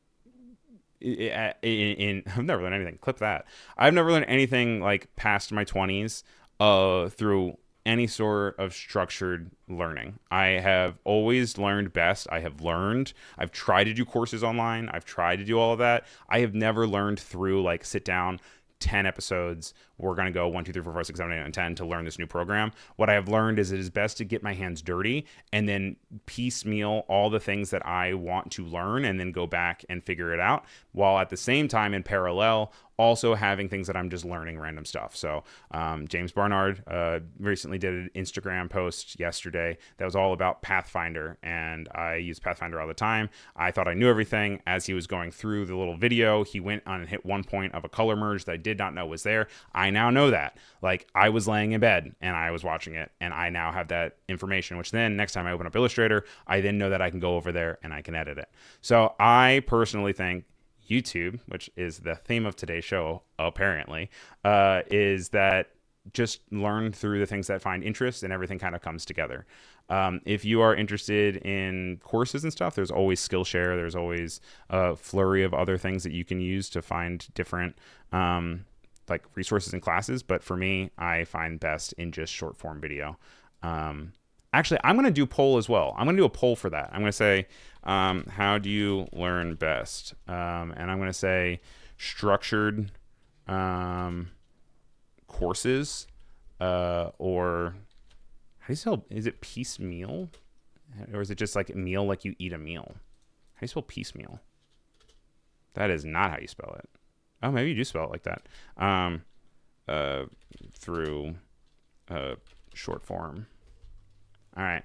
I've never learned anything. Clip that. I've never learned anything like past my 20s through any sort of structured learning. I have always learned best. I've tried to do courses online. I've tried to do all of that. I have never learned through like sit down 10 episodes. We're going to go 1, 2, 3, 4, 5, 6, 7, 8, 9, 10 to learn this new program. What I have learned is it is best to get my hands dirty and then piecemeal all the things that I want to learn and then go back and figure it out, while at the same time in parallel also having things that I'm just learning random stuff. So James Barnard recently did an Instagram post yesterday that was all about Pathfinder, and I use Pathfinder all the time. I thought I knew everything. As he was going through the little video, he went on and hit one point of a color merge that I did not know was there. I now know that. Like, I was laying in bed and I was watching it, and I now have that information, which then next time I open up Illustrator, I then know that I can go over there and I can edit it. So I personally think YouTube, which is the theme of today's show, apparently, is that just learn through the things that find interest, and everything kind of comes together. If you are interested in courses and stuff, there's always Skillshare. There's always a flurry of other things that you can use to find different like resources and classes. But for me, I find best in just short form video. Actually, I'm going to do poll as well. I'm going to do a poll for that. I'm going to say, how do you learn best? And I'm going to say structured courses, or how do you spell, is it piecemeal? Or is it just like meal, like you eat a meal? How do you spell piecemeal? That is not how you spell it. Oh, maybe you do spell it like that. Through short form. All right.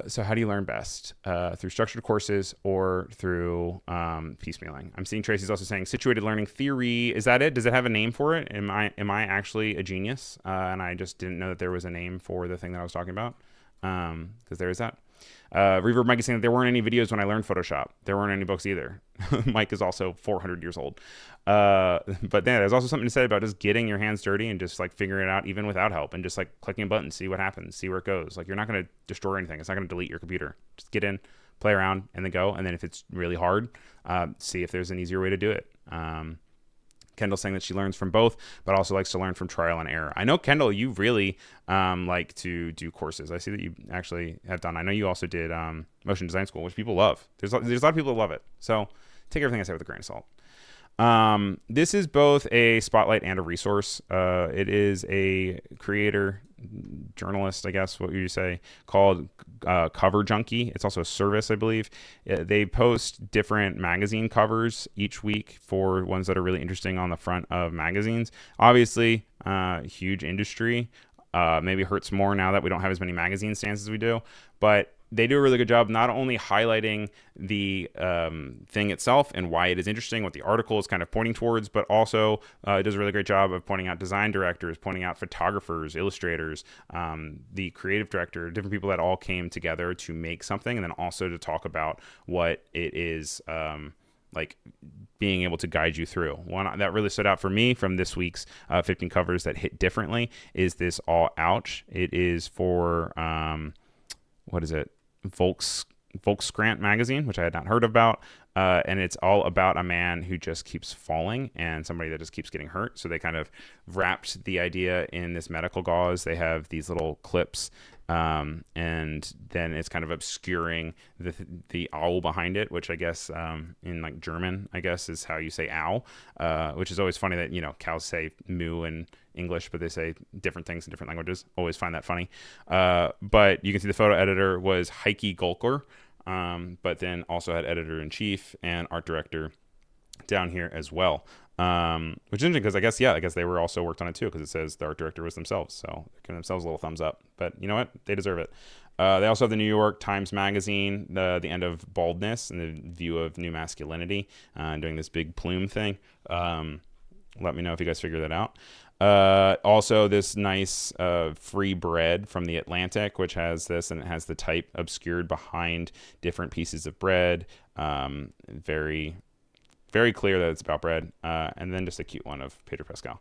So how do you learn best? Through structured courses or through piecemealing? I'm seeing Tracy's also saying situated learning theory. Is that it? Does it have a name for it? Am I actually a genius? And I just didn't know that there was a name for the thing that I was talking about. Because there is that. Reverb Mike is saying that there weren't any videos when I learned Photoshop. There weren't any books either. Mike is also 400 years old. But then there's also something to say about just getting your hands dirty and just like figuring it out even without help, and just like clicking a button, see what happens, see where it goes. Like, you're not going to destroy anything. It's not going to delete your computer. Just get in, play around, and then go. And then if it's really hard, see if there's an easier way to do it. Kendall saying that she learns from both, but also likes to learn from trial and error. I know, Kendall, you really like to do courses. I see that you actually have done. I know you also did motion design school, which people love. There's a lot of people that love it. So take everything I say with a grain of salt. This is both a spotlight and a resource. It is a creator, journalist, I guess, what would you say, called Cover Junkie. It's also a service, I believe. They post different magazine covers each week for ones that are really interesting on the front of magazines. Obviously, huge industry. Maybe hurts more now that we don't have as many magazine stands as we do, but they do a really good job not only highlighting the thing itself and why it is interesting, what the article is kind of pointing towards, but also it does a really great job of pointing out design directors, pointing out photographers, illustrators, the creative director, different people that all came together to make something, and then also to talk about what it is like being able to guide you through. One that really stood out for me from this week's 15 covers that hit differently is this All Ouch. It is for, what is it? Volkskrant magazine, which I had not heard about, and it's all about a man who just keeps falling and somebody that just keeps getting hurt. So they kind of wrapped the idea in this medical gauze. They have these little clips, and then it's kind of obscuring the owl behind it, which I guess in like German, I guess, is how you say owl, which is always funny that, you know, cows say moo in English, but they say different things in different languages. Always find that funny. But you can see the photo editor was Heike Golker, but then also had editor-in-chief and art director down here as well. Which is interesting because I guess they were also worked on it too, because it says the art director was themselves, so they're giving themselves a little thumbs up. But you know what? They deserve it. They also have the New York Times Magazine, the end of baldness and the view of new masculinity, doing this big plume thing. Let me know if you guys figure that out. Also, this nice free bread from the Atlantic, which has this, and it has the type obscured behind different pieces of bread. Very, very clear that it's about bread. And then just a cute one of Pedro Pascal,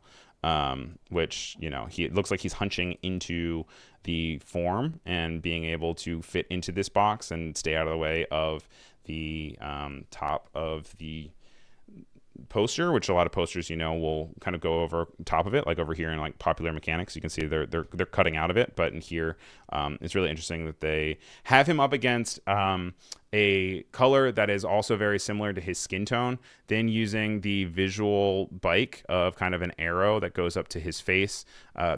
which, you know, it looks like he's hunching into the form and being able to fit into this box and stay out of the way of the top of the poster, which a lot of posters, you know, will kind of go over top of it, like over here in like Popular Mechanics. You can see they're cutting out of it, but in here, it's really interesting that they have him up against a color that is also very similar to his skin tone, then using the visual bike of kind of an arrow that goes up to his face.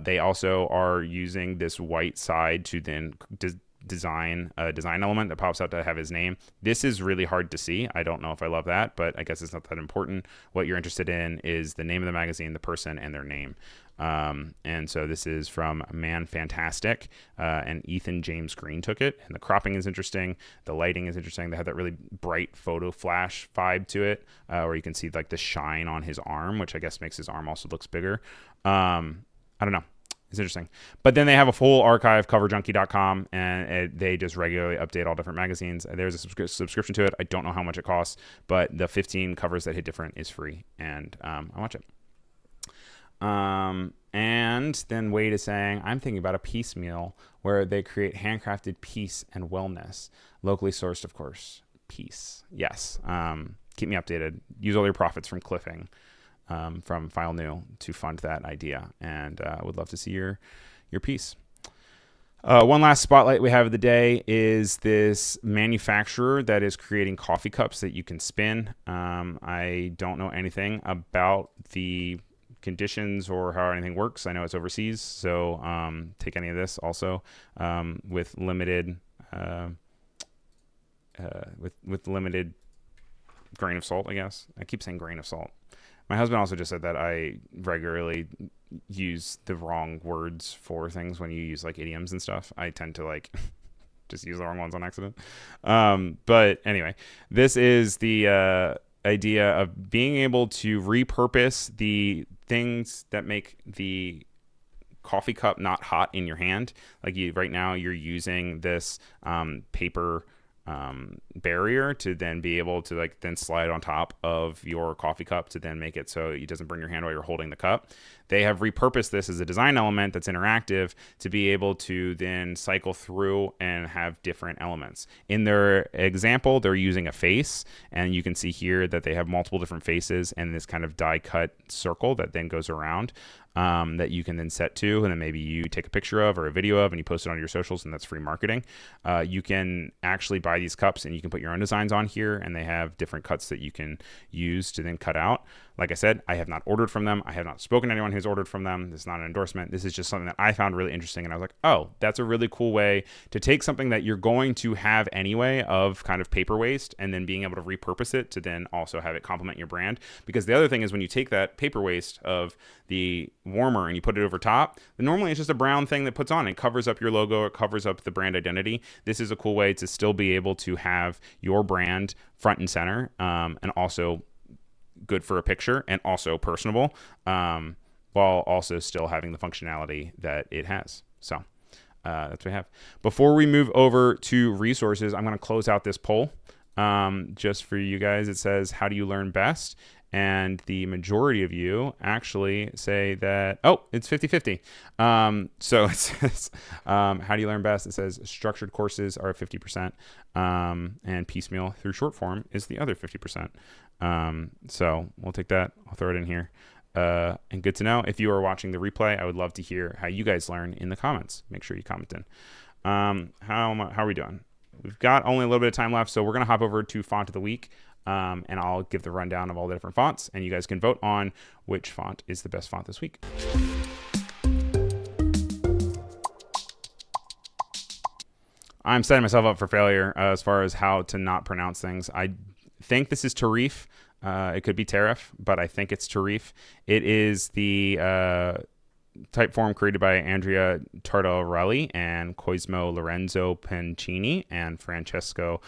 They also are using this white side to then design element that pops out to have his name. This is really hard to see. I don't know if I love that, but I guess it's not that important. What you're interested in is the name of the magazine, the person, and their name. And so this is from Man Fantastic, and Ethan James Green took it. And the cropping is interesting. The lighting is interesting. They have that really bright photo flash vibe to it, where you can see like the shine on his arm, which I guess makes his arm also looks bigger. I don't know. It's interesting. But then they have a full archive, coverjunkie.com, and they just regularly update all different magazines. There's a subscription to it. I don't know how much it costs, but the 15 covers that hit different is free, and I watch it. And then Wade is saying, I'm thinking about a piecemeal where they create handcrafted peace and wellness. Locally sourced, of course. Peace. Yes. Keep me updated. Use all your profits from cliffing. From File New to fund that idea, and would love to see your piece. One last spotlight we have of the day is this manufacturer that is creating coffee cups that you can spin. I don't know anything about the conditions or how anything works. I know it's overseas, so take any of this also with limited with limited grain of salt, I guess. I keep saying grain of salt. My husband also just said that I regularly use the wrong words for things when you use like idioms and stuff. I tend to like just use the wrong ones on accident. But anyway, this is the idea of being able to repurpose the things that make the coffee cup not hot in your hand. Like right now you're using this paper barrier to then be able to like then slide on top of your coffee cup to then make it so it doesn't burn your hand while you're holding the cup. They have repurposed this as a design element that's interactive to be able to then cycle through and have different elements. In their example, they're using a face, and you can see here that they have multiple different faces and this kind of die cut circle that then goes around. That you can then set to, and then maybe you take a picture of or a video of and you post it on your socials, and that's free marketing. You can actually buy these cups and you can put your own designs on here, and they have different cuts that you can use to then cut out. Like I said, I have not ordered from them. I have not spoken to anyone who's ordered from them. This is not an endorsement. This is just something that I found really interesting. And I was like, oh, that's a really cool way to take something that you're going to have anyway of kind of paper waste and then being able to repurpose it to then also have it complement your brand. Because the other thing is when you take that paper waste of the warmer and you put it over top, then normally it's just a brown thing that puts on. It covers up your logo. It covers up the brand identity. This is a cool way to still be able to have your brand front and center, and also good for a picture and also personable, while also still having the functionality that it has. So that's what we have. Before we move over to resources, I'm going to close out this poll just for you guys. It says, how do you learn best? And the majority of you actually say that, oh, it's 50-50. So it says, how do you learn best? It says structured courses are 50%, and piecemeal through short form is the other 50%. So we'll take that. I'll throw it in here. And good to know. If you are watching the replay, I would love to hear how you guys learn in the comments. Make sure you comment in. How are we doing? We've got only a little bit of time left, so we're going to hop over to Font of the Week. And I'll give the rundown of all the different fonts, and you guys can vote on which font is the best font this week. I'm setting myself up for failure as far as how to not pronounce things. I think this is Tarif. It could be Tarif, but I think it's Tarif. It is the Typeform created by Andrea Tartarelli and Cosimo Lorenzo Pencini and Francesco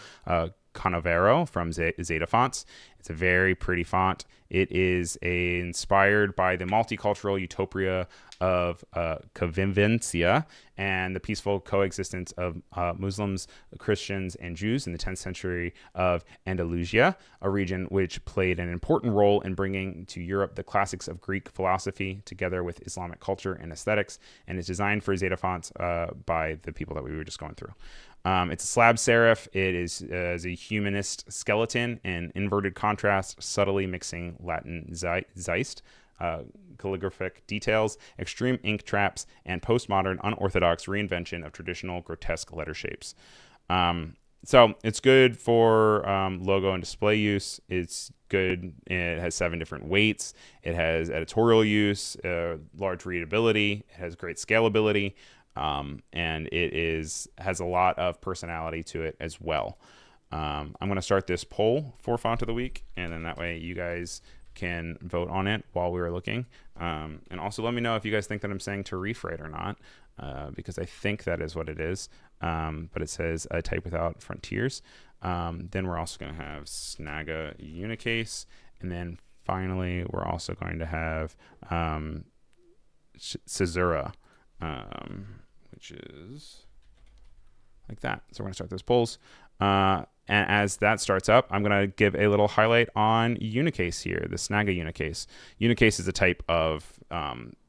Canavero from Zeta Fonts. It's a very pretty font. It is inspired by the multicultural utopia of convivencia and the peaceful coexistence of Muslims, Christians, and Jews in the 10th century of Andalusia, a region which played an important role in bringing to Europe the classics of Greek philosophy together with Islamic culture and aesthetics, and is designed for Zeta Fonts by the people that we were just going through. It's a slab serif. It is a humanist skeleton in inverted contrast, subtly mixing Latin zeist, calligraphic details, extreme ink traps, and postmodern unorthodox reinvention of traditional grotesque letter shapes. So it's good for logo and display use. It's good. It has 7 different weights. It has editorial use, large readability. It has great scalability. And it has a lot of personality to it as well. I'm going to start this poll for Font of the Week, and then that way you guys can vote on it while we were looking. And also let me know if you guys think that I'm saying Tarif right or not, because I think that is what it is. But it says type without frontiers. Then we're also going to have Sanga Unicase, and then finally we're also going to have Caesura. Which is like that. So we're going to start those polls. And as that starts up, I'm going to give a little highlight on Unicase here, the Sanga Unicase. Unicase is a type of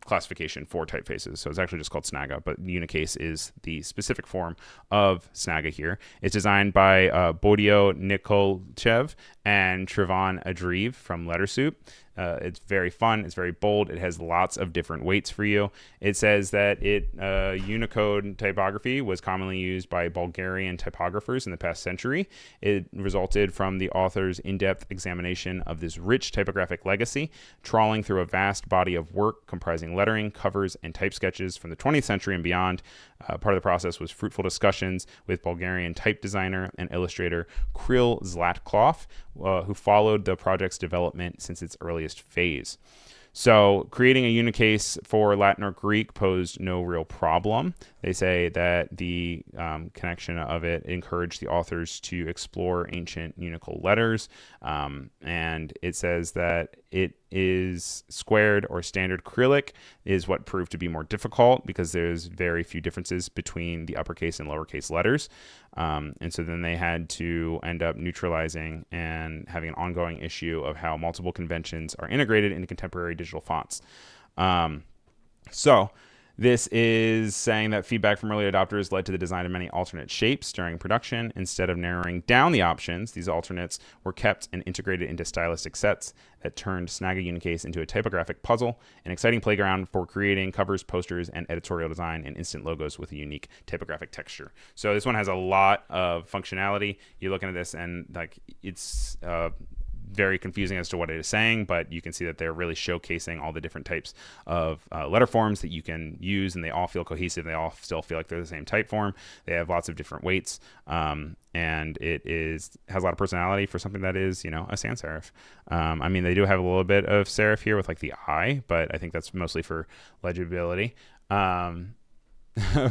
classification for typefaces. So it's actually just called Snaga, but Unicase is the specific form of Snaga here. It's designed by Bodio Nikolchev and Trevon Adrive from Letter Soup. It's very fun. It's very bold. It has lots of different weights for you. It says that Unicode typography was commonly used by Bulgarian typographers in the past century. It resulted from the author's in-depth examination of this rich typographic legacy, trawling through a vast body of work comprising lettering, covers, and type sketches from the 20th century and beyond. Part of the process was fruitful discussions with Bulgarian type designer and illustrator Kirill Zlatkov, who followed the project's development since its earliest phase. So creating a unicase for Latin or Greek posed no real problem. They say that the connection of it encouraged the authors to explore ancient unical letters. And it says that it is squared or standard Cyrillic is what proved to be more difficult because there's very few differences between the uppercase and lowercase letters. And so then they had to end up neutralizing and having an ongoing issue of how multiple conventions are integrated into contemporary digital fonts. So this is saying that feedback from early adopters led to the design of many alternate shapes during production. Instead of narrowing down the options, these alternates were kept and integrated into stylistic sets that turned Sanga Unicase into a typographic puzzle, an exciting playground for creating covers, posters, and editorial design and instant logos with a unique typographic texture. So this one has a lot of functionality. You're looking at this and like it's very confusing as to what it is saying, but you can see that they're really showcasing all the different types of letter forms that you can use, and they all feel cohesive. They all still feel like they're the same type form. They have lots of different weights, and it has a lot of personality for something that is, a sans serif. I mean, they do have a little bit of serif here with like the I, but I think that's mostly for legibility.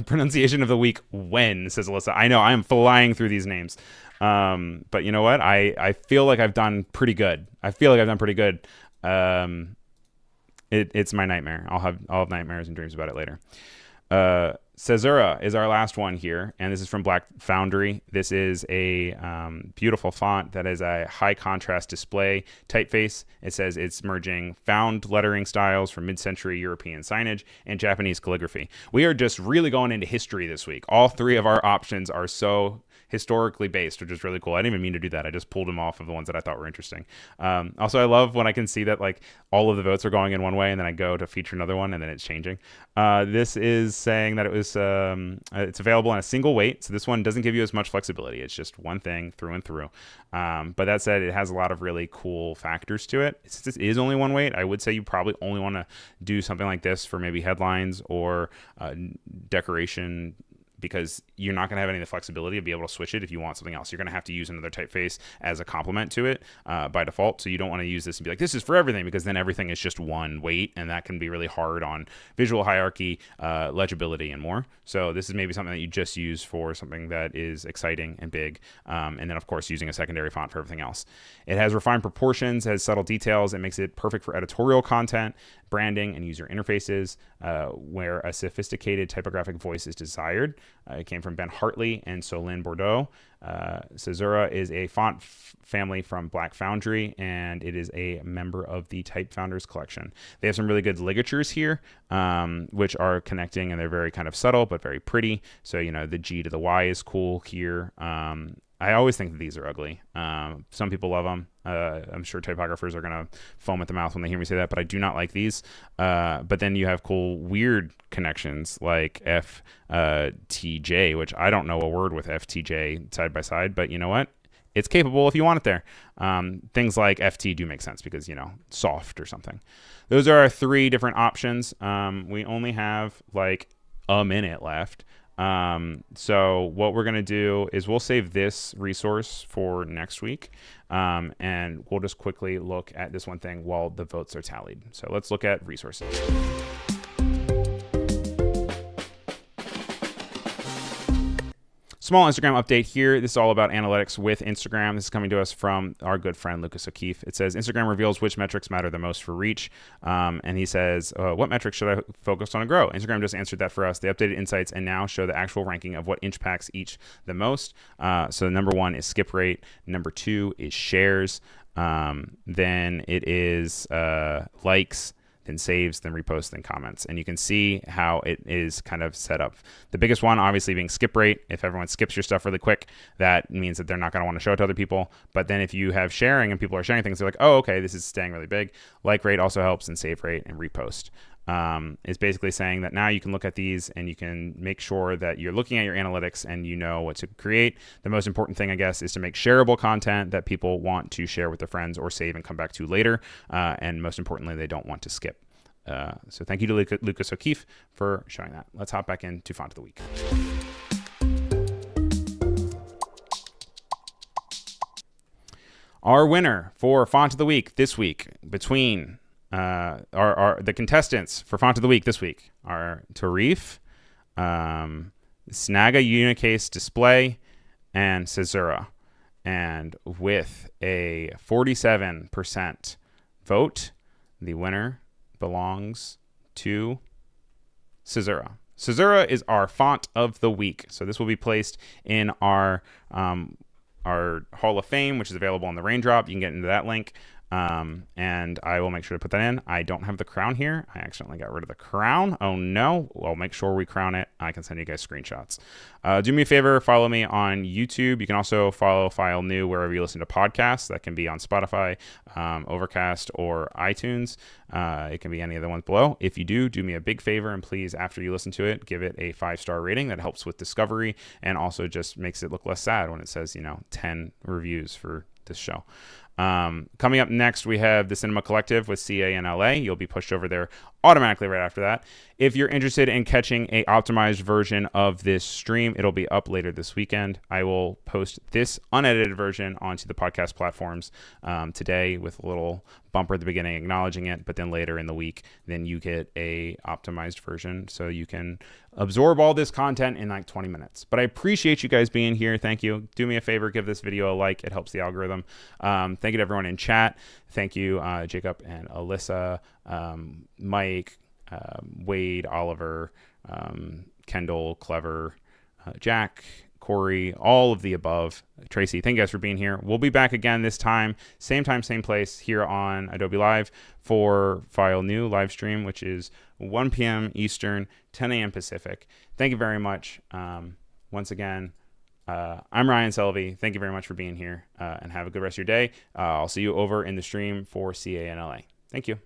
Pronunciation of the week, when, says Alyssa. I know, I am flying through these names. But you know what? I feel like I've done pretty good. It's my nightmare. I'll have nightmares and dreams about it later. Caesura is our last one here, and this is from Black Foundry. This is a beautiful font that is a high contrast display typeface. It says it's merging found lettering styles from mid-century European signage and Japanese calligraphy. We are just really going into history this week. All 3 of our options are so historically based, which is really cool. I didn't even mean to do that. I just pulled them off of the ones that I thought were interesting. Also, I love when I can see that like all of the votes are going in one way, and then I go to feature another one, and then it's changing. This is saying that it's available in a single weight, so this one doesn't give you as much flexibility. It's just one thing through and through. But that said, it has a lot of really cool factors to it. Since this is only one weight, I would say you probably only want to do something like this for maybe headlines or decoration because you're not going to have any of the flexibility to be able to switch it if you want something else. You're going to have to use another typeface as a complement to it by default. So you don't want to use this and be like, this is for everything, because then everything is just one weight, and that can be really hard on visual hierarchy, legibility, and more. So this is maybe something that you just use for something that is exciting and big, and then of course using a secondary font for everything else. It has refined proportions, has subtle details. It makes it perfect for editorial content, branding, and user interfaces, where a sophisticated typographic voice is desired. It came from Ben Hartley and Solin Bordeaux. Caesura is a font family from Black Foundry, and it is a member of the Type Founders collection. They have some really good ligatures here, which are connecting, and they're very kind of subtle but very pretty. So, you know, the G to the Y is cool here. I always think that these are ugly. Some people love them. I'm sure typographers are going to foam at the mouth when they hear me say that, but I do not like these. But then you have cool, weird connections like FTJ, which I don't know a word with FTJ side by side, but you know what? It's capable if you want it there. Things like FT do make sense because, you know, soft or something. Those are our 3 different options. We only have like a minute left. So what we're going to do is we'll save this resource for next week. And we'll just quickly look at this one thing while the votes are tallied. So let's look at resources. Small Instagram update here. This is all about analytics with Instagram. This is coming to us from our good friend Lucas O'Keefe. It says Instagram reveals which metrics matter the most for reach. And he says, what metrics should I focus on to grow? Instagram just answered that for us. They updated insights and now show the actual ranking of what impacts each the most. So number 1 is skip rate. Number 2 is shares. Then it is likes, then saves, then reposts, then comments. And you can see how it is kind of set up. The biggest one, obviously, being skip rate. If everyone skips your stuff really quick, that means that they're not going to want to show it to other people. But then if you have sharing and people are sharing things, they're like, oh, okay, this is staying really big. Like rate also helps, and save rate and repost. Is basically saying that now you can look at these and you can make sure that you're looking at your analytics and you know what to create. The most important thing, I guess, is to make shareable content that people want to share with their friends or save and come back to later. And most importantly, they don't want to skip. So thank you to Lucas O'Keefe for showing that. Let's hop back into Font of the Week. Our winner for Font of the Week this week, between the contestants for Font of the Week this week are Tarif, Sanga Unicase Display, and Caesura. And with a 47% vote, the winner belongs to Caesura. Caesura is our Font of the Week. So this will be placed in our Hall of Fame, which is available on the Raindrop. You can get into that link. And I will make sure to put that in. I don't have the crown here. I accidentally got rid of the crown. Oh no. I'll make sure we crown it. I can send you guys screenshots. Do me a favor, follow me on YouTube. You can also follow File New wherever you listen to podcasts. That can be on Spotify, Overcast, or iTunes. It can be any of the ones below. If you do me a big favor, and please, after you listen to it, give it a 5-star rating. That helps with discovery and also just makes it look less sad when it says, 10 reviews for this show. Coming up next, we have the Cinema Collective with CA in LA. You'll be pushed over there automatically right after that. If you're interested in catching a optimized version of this stream, it'll be up later this weekend. I will post this unedited version onto the podcast platforms today with a little bumper at the beginning acknowledging it, but then later in the week, then you get a optimized version so you can absorb all this content in like 20 minutes. But I appreciate you guys being here. Thank you. Do me a favor, give this video a like. It helps the algorithm. Thank you to everyone in chat. Thank you, Jacob and Alyssa, Mike, Wade, Oliver, Kendall, Clever, Jack, Corey, all of the above. Tracy, thank you guys for being here. We'll be back again this time, same place here on Adobe Live for File New live stream, which is 1 p.m. Eastern, 10 a.m. Pacific. Thank you very much. Once again, I'm Ryan Selvy. Thank you very much for being here, and have a good rest of your day. I'll see you over in the stream for CA in LA. Thank you.